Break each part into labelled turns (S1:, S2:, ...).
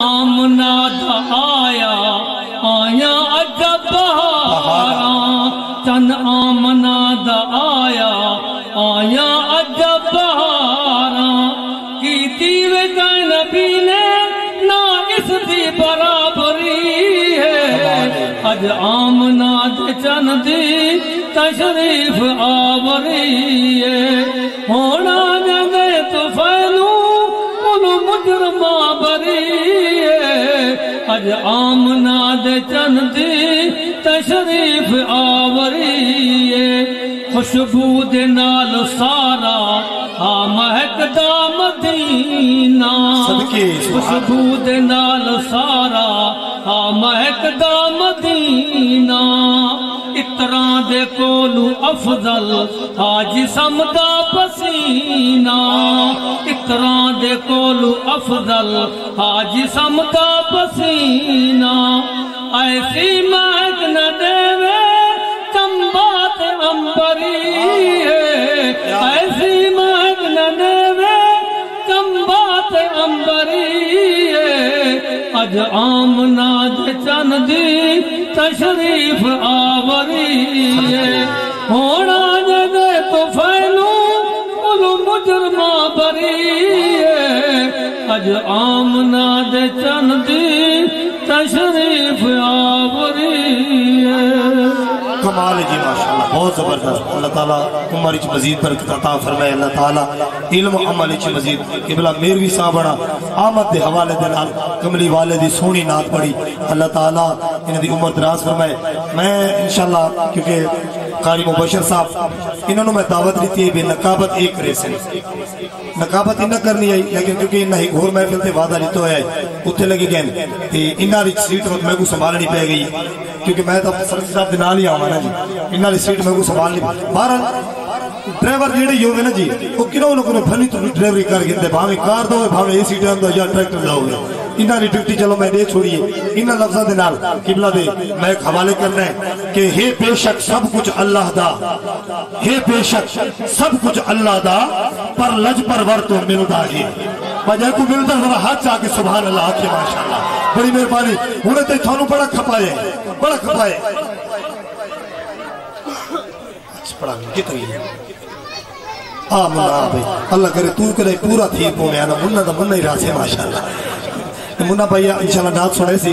S1: آمنا دا آیا آیا عجب بہاراں چند آمنا دا آیا آیا عجب بہاراں کیتی وے نبی نے نہ اس دی برابری ہے اج آمنا دے چند دی تشریف آوری ہے ہونا جگے تو فیلو ان مجرمہ بری ہے اج آمنا دے چند دی تشریف آوری ہے خوشبو دے نال سارا مہکدا مدینہ خوشبو دے نال سارا مہکدا مدینہ اتراں دے کولو افضل جسم دا پسینہ اتراں دے کولو افضل جسم دا پسینہ ایسی مہک نہ دیوے چمبات امبری ہے ایسی مہک نہ دیوے چمبات امبری ہے اج آمنا دے چند دی تشریف آوری ہے ہونا جدے تو فیلو کلو مجرمہ بری ہے اج آمنا دے چند دی تشریف آوری ہے
S2: کمال جی ماشاءاللہ بہت زبردست اللہ تعالیٰ عمر اچھ مزید برکت عطا فرمائے اللہ تعالیٰ علم و عمل اچھ مزید قبلہ میروی صاحب بڑا آمد دے حوالے دے نال کملی والے دی سونی نات پڑی اللہ تعالیٰ انہیں دی عمر دراز فرمائے میں انشاءاللہ کیونکہ قاری مبشر صاحب انہوں نے میں دعوت لیتی ہے بے نقابت ایک ریسے نقابت انہا کرنی ہے لیکن کیونکہ انہا ایک گھور محفل تے وعدہ لیتو ہے اتھے لگے گئے انہا ریچ سیٹ وقت میں کو سنبھالنی پہ گئی کیونکہ میں تو سرکی صاحب دے نال ہی آؤں نا جی انہا ریچ سیٹ میں کو سنبھالنی بہرحال ڈرائیور جیڑے یہ ہوئے نا جی وہ کنہوں نے بھنی تو ڈرائیوری کر گئے تھے بھاویں کار دو بھاویں اے سی ٹائم دو یا ٹریکٹر لاؤ گے انہا ری ڈیوٹی چلو میں دے چھوڑیے انہا لفظہ دے نال قبلہ دے میں ایک حوالے کرنا ہے کہ ہے بے شک سب کچھ اللہ دا ہے بے شک سب کچھ اللہ دا پر لج پرور تو ملتا ہے بجائے کو ملتا ذرا ہاتھ چاہ کے سبحان اللہ آکھے ماشاءاللہ بڑی مہربانی انہیں تے تھانوں بڑا کھپائے بڑا کھپائے پڑھا کتنی ہے آمنا اللہ کرے تو کرے پورا تھی پونے آنا منہ دا منہ ہی راسے ماشاءاللہ منہ بھائی انشاءاللہ نات سنے سی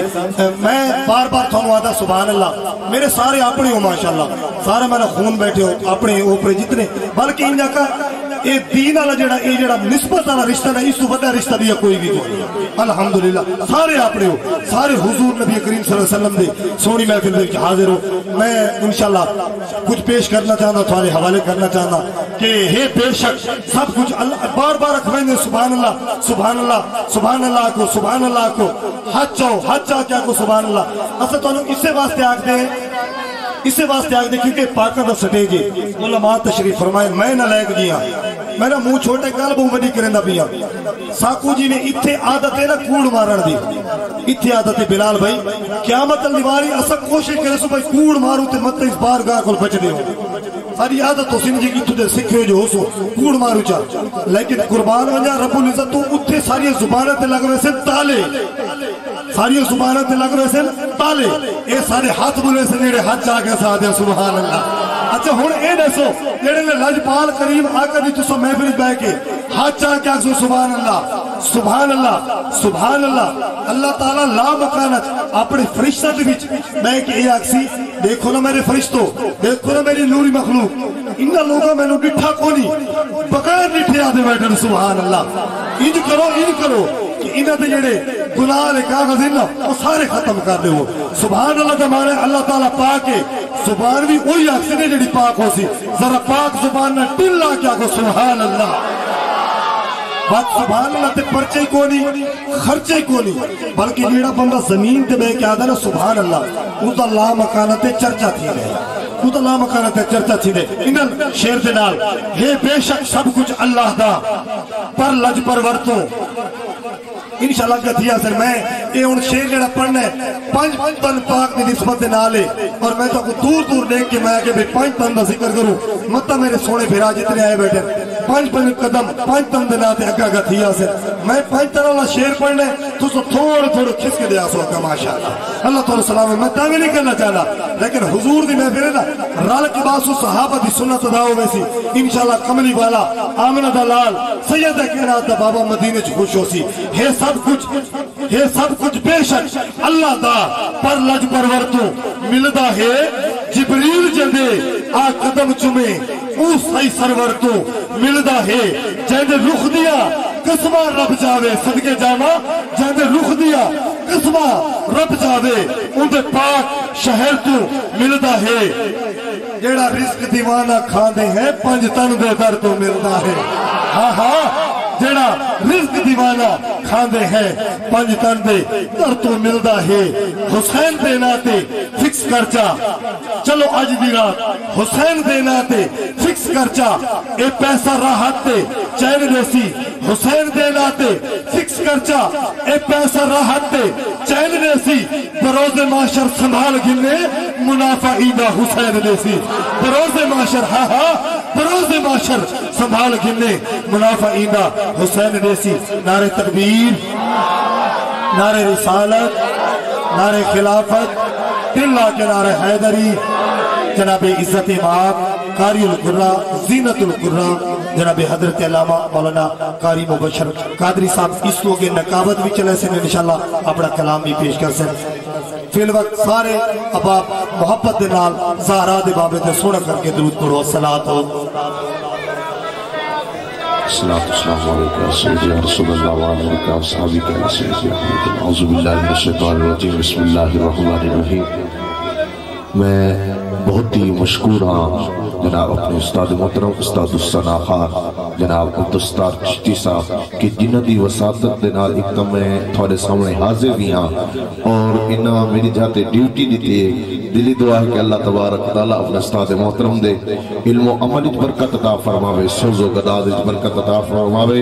S2: میں بار بار تھانوں آتا سبحان اللہ میرے سارے اپنے ہو ماشاءاللہ سارے میرا خون بیٹھے ہو اپنے اوپرے جتنے بلکہ انجا کا اے دین والا جڑا اے جڑا نسبت والا رشتہ نہ اس تو بڑا رشتہ بھی کوئی بھی کوئی الحمدللہ سارے اپنے ہو سارے حضور نبی کریم صلی اللہ علیہ وسلم دے سونی محفل دے حاضر ہو میں انشاءاللہ کچھ پیش کرنا چاہنا تمہارے حوالے کرنا چاہنا کہ ہے بے شک سب کچھ اللہ بار بار اکھویں سبحان اللہ سبحان اللہ سبحان اللہ کو سبحان اللہ کو حج چاہو کیا کو سبحان اللہ اصل تو اسے واسطے آکھ دیں اسے واسطے آگے کیونکہ پاکہ دا سٹے جی علماء تشریف فرمائے میں نہ لائق دیا میرا منہ چھوٹے کال بہو بڑی کریں دا پیا ساکو جی نے اتھے عادت ہے نا کوڑ مارن دی اتھے عادت ہے بلال بھائی قیامت النواری اسا کوشش کرے سو بھائی کوڑ مارو تے مت اس بار گاہ کل بچ دے ہو ساری عادت تو سمجھے کی تو دے سکھے جو ہو سو کوڑ مارو چاہ لیکن قربان ونجا رب العزت تو اتھے ساری زبانت لگ رہے سے تالے ساری زبانت لگ رہے سے تالے اے سارے ہاتھ بولے سے نیڑے ہاتھ جا کے ساتھ ہیں سبحان اللہ اچھا ہون اے دیسو جیڑے نے لجپال کریم آقا دی تو سو محفل بے کے ہاتھ چاہ کے آکسو سبحان اللہ سبحان اللہ سبحان اللہ اللہ تعالیٰ لا مکانت اپنے فرشتہ دے بچ میں کہ اے آکسی دیکھو نا میرے فرشتوں دیکھو نا میری نوری مخلوق انہا لوگا میں نے ڈٹھا کونی بغیر ڈٹھے آدھے بیٹھے سبحان اللہ انج کرو کہ انہا دے جڑے گناہ لے کاغذ انہا وہ سارے ختم کر دے وہ سبحان اللہ دے مانے اللہ تعالیٰ پاک ہے زبان بھی وہی آکسی نے جڑی پاک ہو سی ذرا پاک زبان نے ٹل آ کیا کو سبحان اللہ بات سبحان اللہ تے پرچے کو نہیں خرچے کو نہیں بلکہ جیڑا بندہ زمین تے بے کے آدھا نا سبحان اللہ اس دا لا مکانت چرچا تھی رہے اس دا لا مکانت چرچا تھی رہے انہاں شیر دے نال ہے بے شک سب کچھ اللہ دا پر لج پرورتوں انشاءاللہ کتھیا سر میں یہ ان شیر جڑا پڑھنا ہے 5 تن پاک دی نسبت نالے اور میں تو دور دور دیکھ کے میں آگے بھی 5 تن دا ذکر کروں مطلب میرے سونے پھرا جتنے آئے بیٹھے 5 قدم 5 تن دے ناتے اگا کتھیا سر میں 5 تن اللہ شیر پڑھنا ہے تو سو تھوڑے کھس کے دیا سو کا ماشاءاللہ اللہ تعالیٰ سلام ہے میں تاوی نہیں کرنا چاہنا لیکن حضور دی محفل ہے نا رال کے باسو صحابہ دی سنت ادا ہوئے سی انشاءاللہ کملی والا آمنہ دلال سید کائنات دا بابا مدینے چ خوش ہو سی ہے سب کچھ بے شک اللہ دا پر لج پرور تو ملدا ہے جبریل جندے آ قدم چمے او سائی سرور تو ملدا ہے جندے رخ دیا قسمہ رب جاوے صدقے جاما جندے رخ دیا قسمہ رب جاوے اندے پاک شہر تو ملدا ہے جیڑا رزق دیوانہ کھاندے ہیں 5 تن دے در تو ملدا ہے ہاں جیڑا رزق دیوانہ کھاندے ہیں 5 تن دے در تو ملدا ہے حسین دے ناتے فکس کر چا چلو اج دی رات حسین دے ناتے فکس کر چا اے پیسہ راحت تے چین ریسی حسین دے ناتے فکس کر چا اے پیسہ راحت تے چین ریسی بروز معاشر سنبھال گلے منافع ایدہ حسین ریسی بروز معاشر بروز معاشر سنبھال گلے منافع ایدہ حسین ریسی نعرہ تکبیر نعرہ رسالت نعرہ خلافت دلہ کے نعرہ حیدری جناب عزت امام قاری القرہ زینت القرہ جناب حضرت علامہ مولانا قاری مبشر قادری صاحب اس لوگ نقابت بھی چلے سے انشاءاللہ اپنا کلام بھی پیش کر سکتے فی الوقت سارے اب آپ محبت دے نال زہرا دے بابے تے سوڑا کر کے درود پڑھو صلاۃ
S3: السلام علیکم سیدی رسول اللہ علیہ وصحبہ کے سیدی اعوذ باللہ من الشیطان الرجیم بسم اللہ الرحمن الرحیم میں بہت ہی مشکور ہاں جناب اپنے استاد محترم استاد الثنا خان جناب عبدالستار چشتی صاحب کہ جنہ دی وساطت دنال ایک دم میں تھوڑے سامنے حاضر بھی ہاں اور انہاں میری جاتے ڈیوٹی دیتی ہے دلی دعا ہے کہ اللہ تبارک تعالیٰ اپنے استاد محترم دے علم و عمل برکت عطا فرماوے سوز و گداد برکت عطا فرماوے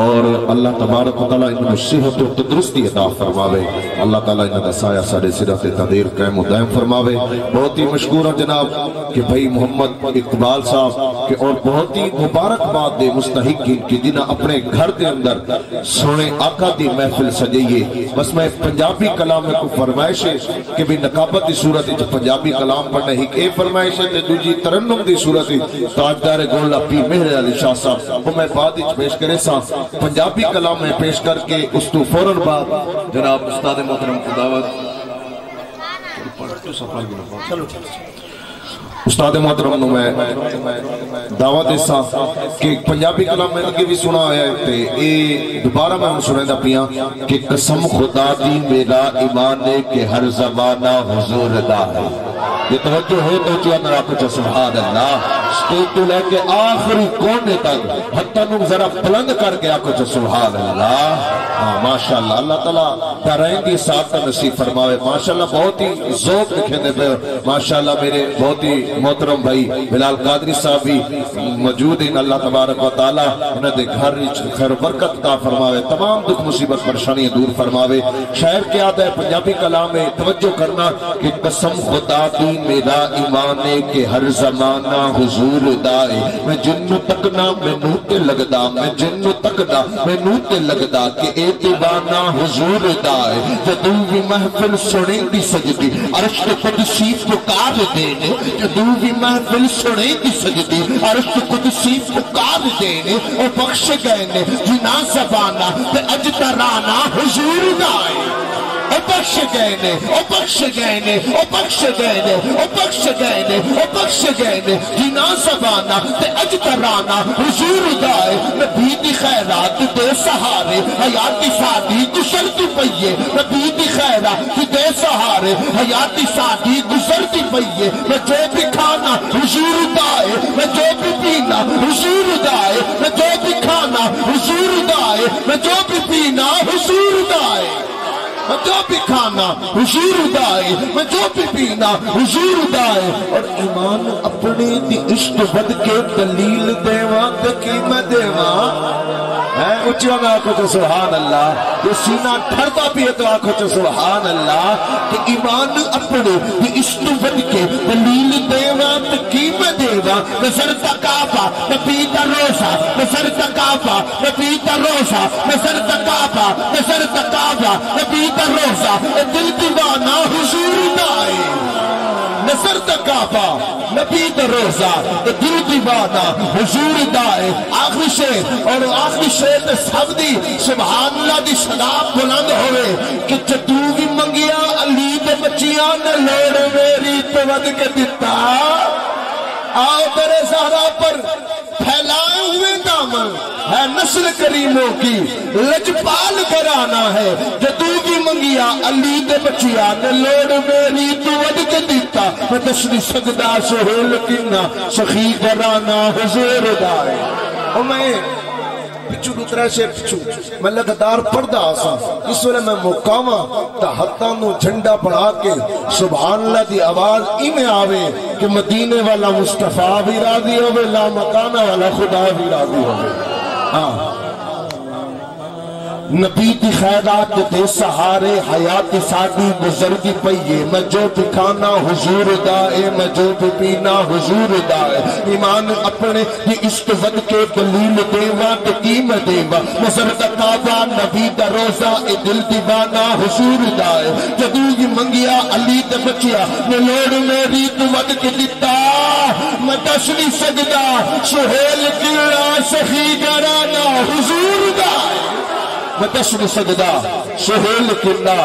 S3: اور اللہ تبارک تعالیٰ انہوں صحت و تدرستی عطا فرماوے اللہ تعالیٰ انہوں دا سایہ ساڑے سرات تدیر قائم و دائم فرماوے بہت ہی مشکور ہے جناب کہ بھائی محمد اقبال صاحب کہ اور بہت ہی مبارک بات دے مستحقین کہ جنہاں اپنے گھر دے اندر سونے آقا دی محفل سجائیے بس میں پنجابی کلام میں کو فرمائش ہے کہ بھی نقابت دی صورت ہے پنجابی کلام پڑھنے ہی کہ فرمائش ہے جو جی ترنم دی صورت ہے تاجدار گولہ پی مہر علی شاہ صاحب وہ میں بعد ہی پیش کرے سا پنجابی کلام میں پیش کر کے اس تو فوراً بعد جناب استاد محترم کو دعوت استاد محترم نو میں دعوت دیسا کہ پنجابی کلام میں لگے بھی سنا ہے تے اے دوبارہ میں ہم سنے دا پیاں کہ قسم خدا دی میرا ایمان ہے کہ ہر زمانہ حضور دا ہے یہ توجہ ہو تو چوہ نرا کچھ سبحان اللہ سٹیج تو لے کے آخری کونے تک حتی نو ذرا بلند کر کے آکو چھ سبحان اللہ ماشاءاللہ اللہ تعالیٰ دارائیں دی ساتھ کا نصیب فرماوے ماشاءاللہ بہت ہی ذوق لکھے دے پہ ماشاءاللہ میرے بہت ہی محترم بھائی بلال قادری صاحب بھی موجود ہیں اللہ تبارک و تعالیٰ انہیں دے گھر خیر برکت عطا فرماوے تمام دکھ مصیبت پریشانی دور فرماوے شاعر کیا ہے پنجابی کلام میں توجہ کرنا کہ قسم خدا دی میرا ایمان ہے کہ ہر زمانہ حضور دائے میں جنو تکنا میں نوتے لگدا میں جنو تکنا میں نوتے لگدا کہ اے دیوانہ حضور دائے جدو بھی محفل سنے دی سجدی عرش قدسی پکار دینے جدو بھی محفل سنے دی سجدی عرش قدسی پکار دینے او بخش گئے نے جنا زبانہ تے اجترانا حضور دائے او بخش گئے نے او بخش گئے نے او بخش گئے نے او بخش گئے نے او بخش گئے نے جنا زبانہ تے اجترانا حضور دائے نبی دی خیرات دے سہارے حیاتی سادی گزرتی پئیے نبی دی خیرات دے سہارے حیاتی سادی گزرتی پئیے میں جو بھی کھانا حضور دائے میں جو بھی پینا حضور دائے میں جو بھی کھانا حضور دائے میں جو بھی پینا حضور دائے میں جو بھی کھانا حضور دائے میں جو بھی پینا حضور دائے اور ایمان اپنے دی عشق ود کے دلیل دیوان دکی میں دیوان اچھا میں آنکھوں چو سبحان اللہ یہ سینہ ٹھرتا بھی ہے تو آنکھوں چو سبحان اللہ کہ ایمان اپنے یہ عشق ود کے دلیل دیوا تقیم دیوا نظر تکابا نبی دا روزہ نظر تکابا نبی دا روزہ نظر تکابا نظر تکابا نبی دا روزہ دل دیوانہ حضور دائے نظر تکابا نبی دا روزہ دل دیوانہ حضور دائے آخری شیر اور آخری شیر تے سب دی سبحان اللہ دی صدا بلند ہوئے کہ جدو بھی منگیا علی دے بچیاں نے لوڑ میری تو ود کے دیتا آؤ تیرے زہرا پر پھیلائے ہوئے دامن ہے نسل کریموں کی لجپال کرانا ہے جدو بھی منگیا علی دے بچیا نے لوڑ میری تو ود کے دیتا میں دشنی سجدہ سہول کنہ سخی کرانا حضور دائے اور میں پچھو دوترہ سے پچھو میں لگدار پردہ آسا اس وقت میں مقامہ تا حتانو جھنڈا پڑھا کے سبحان اللہ دی آواز میں آوے کہ مدینے والا مصطفیٰ بھی راضی ہوئے لا مکانہ والا خدا بھی راضی ہوئے نبی دی خیرات دے سہارے حیات ساڈی گزرگی پئیے میں جو پکھانا حضور دائے میں جو پینا حضور دائے ایمان اپنے دی عشق ود کے دلیل دیوا تقیم دیوا نظر دا کعبہ نبی دا روزہ اے دل دیوانا حضور دائے جدو یہ منگیا علی دا بچیا میں لوڑ میری تو ود کے دیتا میں دشنی سجدہ سہیل کیڑا سخی گرانا حضور دائے مدشن سجدہ سہیل کرنا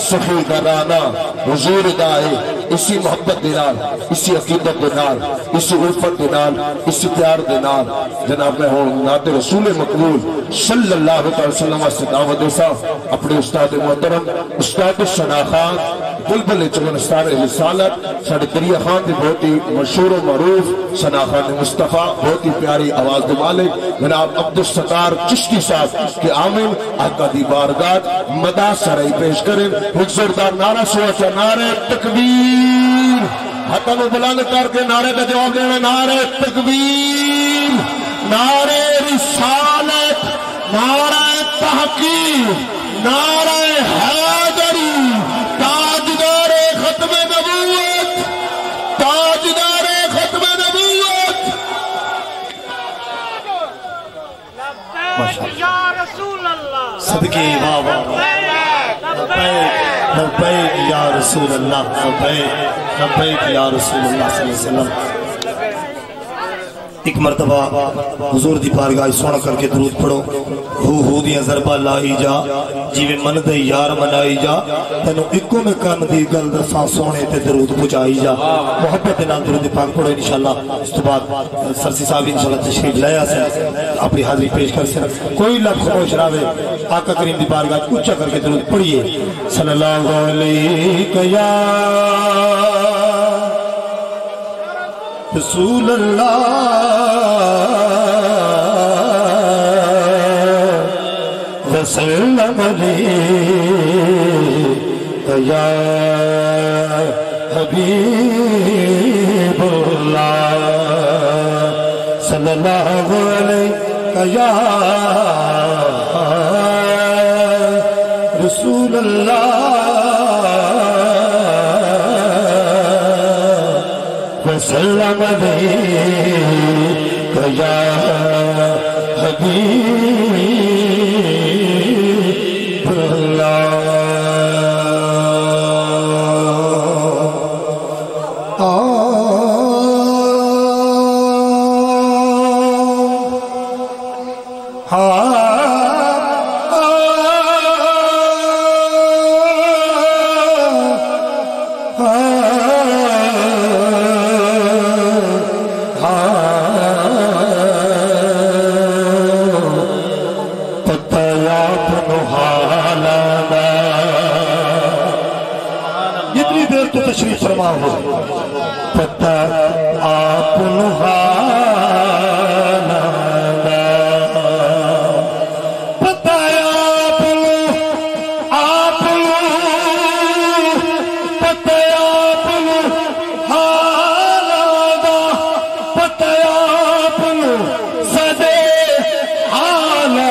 S3: سخی گرانا حضور دائے اسی محبت دینال اسی عقیدت دینال اسی عرفت دینال اسی پیار دینال جناب میں ہوں نات رسول مقبول صلی اللہ علیہ وسلم سے دعوت دیسا اپنے استاد محترم استاد شناخان بلبل چون استار رسالت ساڑھے دریا خان دی بہت ہی مشہور و معروف شناخان مصطفیٰ بہت ہی پیاری آواز دے مالک جناب عبدالستار چشتی صاحب کے آمین آقا دی بارگاہ مدہ سرائی پیش کریں حضوردار نعرہ سوچا نعرہ تکبیر حتہ وہ بلند کر کے نعرہ کا جواب دینا نعرہ تکبیر نعرہ رسالت نعرہ تحقیق نعرہ حیدری تاجدار ختم نبوت تاجدار ختم نبوت
S1: یا رسول اللہ
S2: صدقی بابا لبیک یا رسول اللہ لبیک یا رسول اللہ صلی اللہ علیہ وسلم ایک مرتبہ حضور دی بارگاہ سونا کر کے درود پڑھو ہو دیاں ضربہ لائی جا جیویں من دے یار منائی جا تینو اکو میں کم دی گل دساں سونے تے درود پہنچائی جا محبت دے نال درود پاک پڑھو انشاءاللہ اس تو بعد سرسی صاحب انشاءاللہ تشریف لے آسے اپنی حاضری پیش کر سکتے کوئی لفظ خاموش راوے آقا کریم دی بارگاہ اونچا کر کے درود پڑھیے صلی اللہ علیہ یا رسول اللہ وسلم علیہ یا حبیب اللہ صلی اللہ علیہ یا رسول اللہ وسلم علیک یا حبیب اللہ جتنی دیر تو تشریف فرما ہو پتہ آپ نحالا پتہ آپ پتہ آپ نحالا پتہ آپ سدے حالا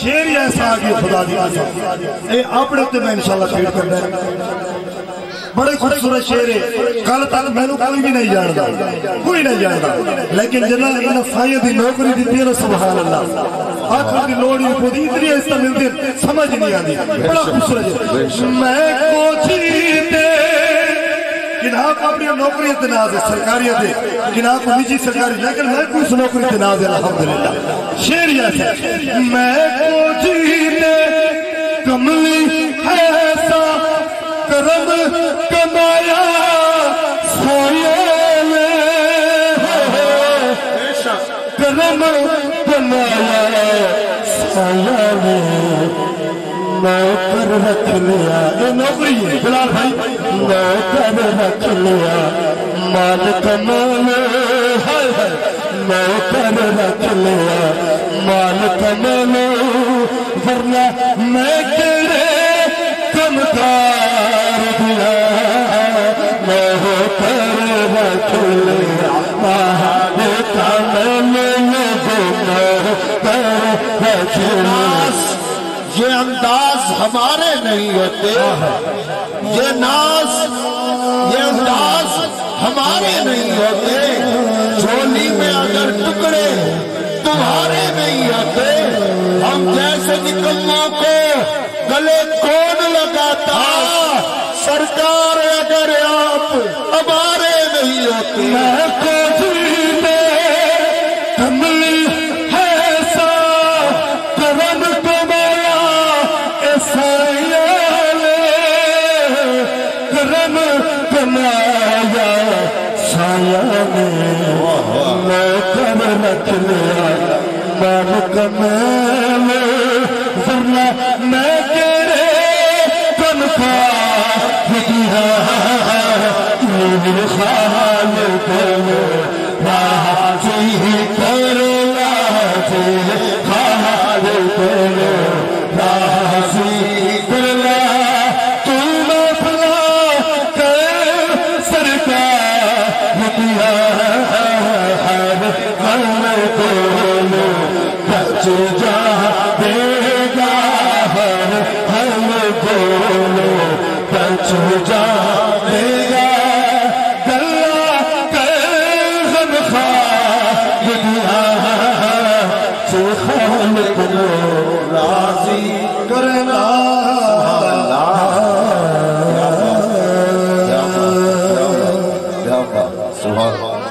S2: شیر ہی ایسا آگے خدا دی قسم اے اپنے تے میں انشاءاللہ فیڈ کرنا ہے بڑے خوبصورت شیر ہے کل تک میں نے کوئی بھی نہیں جانتا کوئی نہیں جانتا لیکن جنہاں انہاں سائیں دی نوکری دیتی ہے نا سبحان اللہ آخر دی لوڑی پودی اتنی ایسا ملتی سمجھ نہیں آتی بڑا خوبصورت ہے میں کوچی تے جنہاں کو اپنی نوکری اتناز ہے سرکاریت ہے جنہاں کو نجی سرکاری لیکن میں کوئی اس نوکری اتناز ہے الحمدللہ شیر ایسا میں کوچی تے کملی ایسا کرم کمایا سایہ میں کرم کمایا سایہ میں نوکر رکھ لیا یہ نوکری ہے بلال بھائی نوکر رکھ لیا مال کمانے نوکر رکھ لیا مال کمانے ورنہ میں تیرے کمکار دیا نوکر رکھ لیا مال کمانے نوکر رکھ لیا
S3: یہ انداز ہمارے نہیں ہوتے یہ ناز یہ انداز ہمارے نہیں ہوتے جھولی میں اگر ٹکڑے تمہارے نہیں ہوتے ہم جیسے نکموں کو گلے کون لگاتا سرکار اگر آپ ہمارے نہیں ہوتے
S2: میں کوچی میں کملی ایسا کرم کمایا سایہ میں کرم کمایا سایہ میں نوکر رکھ لیا مال کمانے ورنہ میں تیرے کمکار دیا خالق راضی کر راضی خالق راضی کرلا تو مفلا کر سرکار دیا ہر کولو بچ جا دے گا ہر کولو بچ جا دے گا گلا کر غم خواہ دیا سے خالق راضی کرنا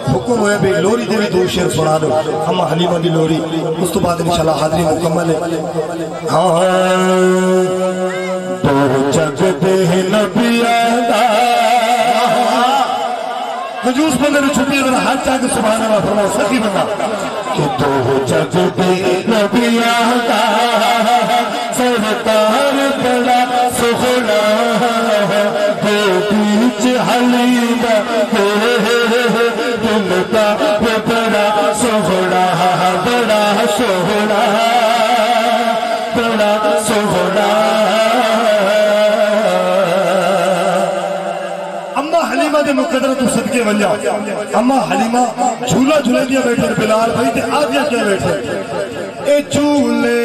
S2: حکم ہے بھی لوری دے بھی دو شیر سنا دو ہم حلیمہ دی لوری اس تو بعد انشاءاللہ حاضری مکمل ہے تو جگ دے نبی آدھا کنجوس بندے نے چھٹی اگر ہاتھ چاہ کے سبحان اللہ فرماؤ سکی بندہ کہ تو جگ دے نبی آدھا سرکار بڑا سخنا دو بیچ حلیمہ دلتا بڑا سہنا بڑا سہنا بڑا سہنا اما حلیمہ دے مقدرہ تو صدقے ونجا اما حلیمہ جھولا جھولے دیا بیٹھے بلال بھائی تے آدیا کیا بیٹھے اے جھولے